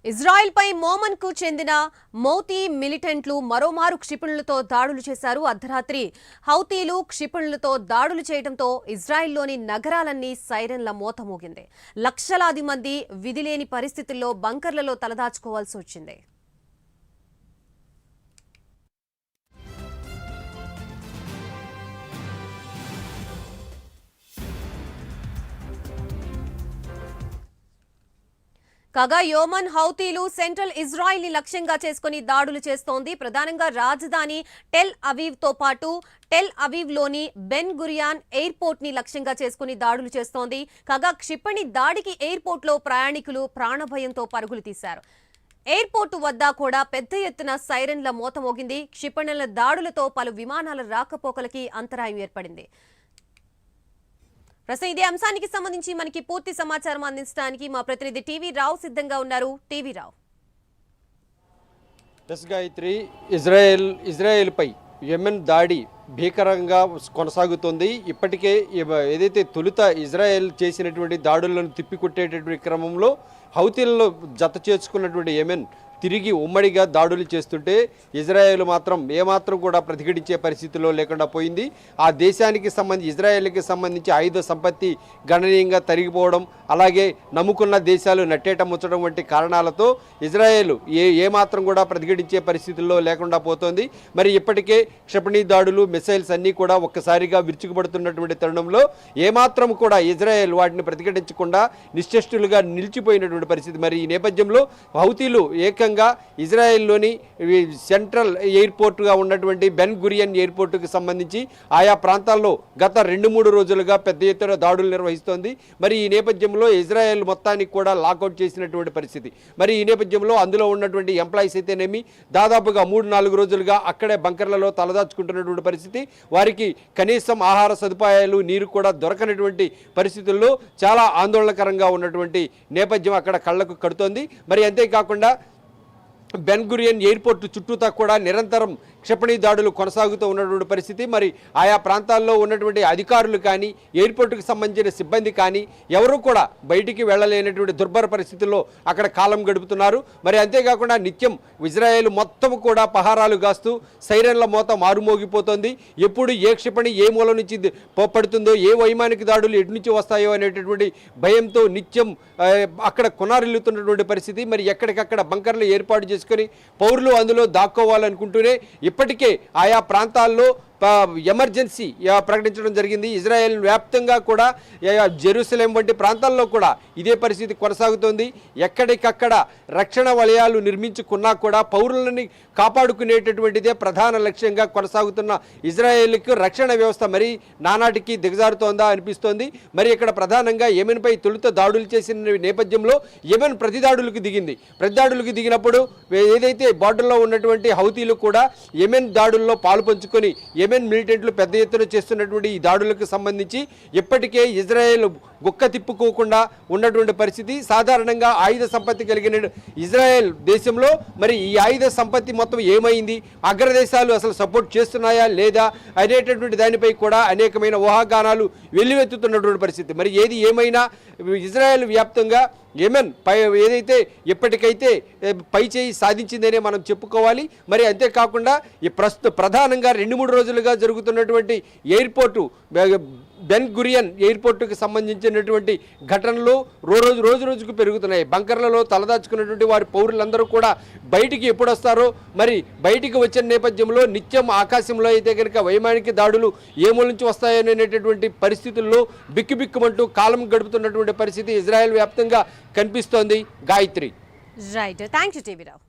Israel పై మోమన్ కు చెందిన మౌతీ మిలిటెంట్లు మరోమారు క్షిపణులతో దాడులు చేశారు. అర్ధరాత్రి హౌతీలు క్షిపణులతో దాడులు చేయడంతో ఇజ్రాయెల్లోని నగరాలన్నీ సైరన్ల మోత మోగింది. లక్షలాది మంది విధిలేని పరిస్థితుల్లో బంకర్లలో తలదాచుకోవాల్సి వచ్చింది. కాగా యోమన్ హౌతీలు సెంట్రల్ ఇజ్రాయిల్ ని లక్ష్యంగా చేసుకుని దాడులు చేస్తోంది. ప్రధానంగా రాజధాని టెల్ అవీవ్ తో పాటు టెల్ అవీవ్ లోని బెన్ గురియాన్ ఎయిర్పోర్ట్ ని లక్ష్యంగా చేసుకుని దాడులు చేస్తోంది. కాగా క్షిపణి దాడికి ఎయిర్పోర్ట్ లో ప్రయాణికులు ప్రాణభయంతో పరుగులు తీశారు. ఎయిర్పోర్టు వద్ద కూడా పెద్ద ఎత్తున సైరన్ల మోత మోగింది. క్షిపణుల దాడులతో పలు విమానాల రాకపోకలకి అంతరాయం ఏర్పడింది. ప్రస్తుతం ఇదే అంశానికి సంబంధించి మనకి పూర్తి సమాచారం అందించడానికి మా ప్రతినిధి టీవీ రావు సిద్ధంగా ఉన్నారు. టీవీ రావు. గాయత్రి, ఇజ్రాయెల్పై యెమెన్ దాడి భీకరంగా కొనసాగుతోంది. ఇప్పటికే ఏదైతే తొలుత ఇజ్రాయెల్ చేసినటువంటి దాడులను తిప్పికొట్టేటటువంటి క్రమంలో హౌతీలలో జత చేర్చుకున్నటువంటి యెమెన్ తిరిగి ఉమ్మడిగా దాడులు చేస్తుంటే ఇజ్రాయెల్ మాత్రం ఏమాత్రం కూడా ప్రతిఘటించే పరిస్థితిలో లేకుండా పోయింది. ఆ దేశానికి సంబంధించి ఇజ్రాయెల్కి సంబంధించి ఆయుధ సంపత్తి గణనీయంగా తరిగిపోవడం, అలాగే నమ్ముకున్న దేశాలు నట్టేట ముచ్చడం వంటి కారణాలతో ఇజ్రాయెల్ ఏమాత్రం కూడా ప్రతిఘటించే పరిస్థితుల్లో లేకుండా పోతోంది. మరి ఇప్పటికే క్షిపణి దాడులు, మిసైల్స్ అన్నీ కూడా ఒక్కసారిగా విరుచుకుపడుతున్నటువంటి తరుణంలో ఏమాత్రం కూడా ఇజ్రాయెల్ వాటిని ప్రతిఘటించకుండా నిశ్చేష్టులుగా నిలిచిపోయినటువంటి పరిస్థితి. మరి ఈ నేపథ్యంలో హౌతీలు ఏకంగా ఇజ్రాయెల్లోని సెంట్రల్ ఎయిర్పోర్టుగా ఉన్నటువంటి బెన్ గురియన్ ఎయిర్పోర్టుకు సంబంధించి ఆయా ప్రాంతాల్లో గత 2-3 రోజులుగా పెద్ద ఎత్తున దాడులు నిర్వహిస్తోంది. మరి ఈ నేపథ్యంలో ఇజ్రాయెల్ మొత్తానికి కూడా లాకౌట్ చేసినటువంటి పరిస్థితి. మరి ఈ నేపథ్యంలో అందులో ఉన్నటువంటి ఎంప్లాయీస్ అయితేనేమి దాదాపుగా 3-4 రోజులుగా అక్కడే బంకర్లలో తలదాచుకుంటున్నటువంటి పరిస్థితి. వారికి కనీసం ఆహార సదుపాయాలు, నీరు కూడా దొరకనటువంటి పరిస్థితుల్లో చాలా ఆందోళనకరంగా ఉన్నటువంటి నేపథ్యం అక్కడ కళ్లకు కడుతోంది. మరి అంతేకాకుండా బెన్ గురియన్ ఎయిర్పోర్టు చుట్టూతా కూడా నిరంతరం క్షిపణి దాడులు కొనసాగుతూ ఉన్నటువంటి పరిస్థితి. మరి ఆయా ప్రాంతాల్లో ఉన్నటువంటి అధికారులు కానీ, ఎయిర్పోర్టుకు సంబంధించిన సిబ్బంది కానీ ఎవరూ కూడా బయటికి వెళ్ళలేనటువంటి దుర్భర పరిస్థితుల్లో అక్కడ కాలం గడుపుతున్నారు. మరి అంతేకాకుండా నిత్యం ఇజ్రాయెల్ మొత్తం కూడా పహారాలు గాస్తూ సైరన్ల మోత మారుమోగిపోతుంది. ఎప్పుడు ఏ క్షిపణి ఏ మూల నుంచి పడుతుందో, ఏ వైమానిక దాడులు ఎటు నుంచి వస్తాయో అనేటటువంటి భయంతో నిత్యం అక్కడ కొనారిల్లుతున్నటువంటి పరిస్థితి. మరి ఎక్కడికక్కడ బంకర్లు ఏర్పాటు చేసుకొని పౌరులు అందులో దాక్కోవాలనుకుంటూనే ఇప్పటికే ఆయా ప్రాంతాల్లో ఎమర్జెన్సీ ప్రకటించడం జరిగింది. ఇజ్రాయెల్ వ్యాప్తంగా కూడా జెరూసలేం వంటి ప్రాంతాల్లో కూడా ఇదే పరిస్థితి కొనసాగుతోంది. ఎక్కడికక్కడ రక్షణ వలయాలు నిర్మించుకున్నా కూడా పౌరులని కాపాడుకునేటటువంటిదే ప్రధాన లక్ష్యంగా కొనసాగుతున్న ఇజ్రాయెల్కి రక్షణ వ్యవస్థ మరి నానాటికి దిగజారుతోందా అనిపిస్తోంది. మరి ఇక్కడ ప్రధానంగా యెమెన్పై తొలుత దాడులు చేసిన నేపథ్యంలో యెమెన్ ప్రతిదాడులకు దిగింది. ప్రతిదాడులకు దిగినప్పుడు ఏదైతే బార్డర్లో ఉన్నటువంటి హౌతీలు కూడా యెమెన్ దాడుల్లో పాలు పంచుకొని యెమెన్ మిలిటెంట్లు పెద్ద ఎత్తున చేస్తున్నటువంటి ఈ దాడులకు సంబంధించి ఇప్పటికే ఇజ్రాయెల్ గుక్క తిప్పుకోకుండా ఉన్నటువంటి పరిస్థితి. సాధారణంగా ఆయుధ సంపత్తి కలిగిన ఇజ్రాయెల్ దేశంలో మరి ఈ ఆయుధ సంపత్తి మొత్తం ఏమైంది, అగ్రదేశాలు అసలు సపోర్ట్ చేస్తున్నాయా లేదా అనేటటువంటి దానిపై కూడా అనేకమైన ఊహాగానాలు వెల్లువెత్తుతున్నటువంటి పరిస్థితి. మరి ఏది ఏమైనా ఇజ్రాయెల్ వ్యాప్తంగా యెమెన్ ఏదైతే ఎప్పటికైతే పై చేయి సాధించిందనే మనం చెప్పుకోవాలి. మరి అంతేకాకుండా ఈ ప్రధానంగా 2-3 రోజులుగా జరుగుతున్నటువంటి ఎయిర్పోర్టు బెన్ గురియన్ ఎయిర్పోర్టుకు సంబంధించినటువంటి ఘటనలు రోజు రోజుకు పెరుగుతున్నాయి. బంకర్లలో తలదాచుకున్నటువంటి వారి పౌరులందరూ కూడా బయటికి ఎప్పుడు వస్తారో, మరి బయటికి వచ్చిన నేపథ్యంలో నిత్యం ఆకాశంలో అయితే కనుక వైమానిక దాడులు ఏమూల నుంచి వస్తాయనేటటువంటి పరిస్థితుల్లో బిక్కుబిక్కుమంటూ కాలం గడుపుతున్నటువంటి పరిస్థితి ఇజ్రాయెల్ వ్యాప్తంగా కనిపిస్తోంది. Gayatri. Right, thank you TV Rao.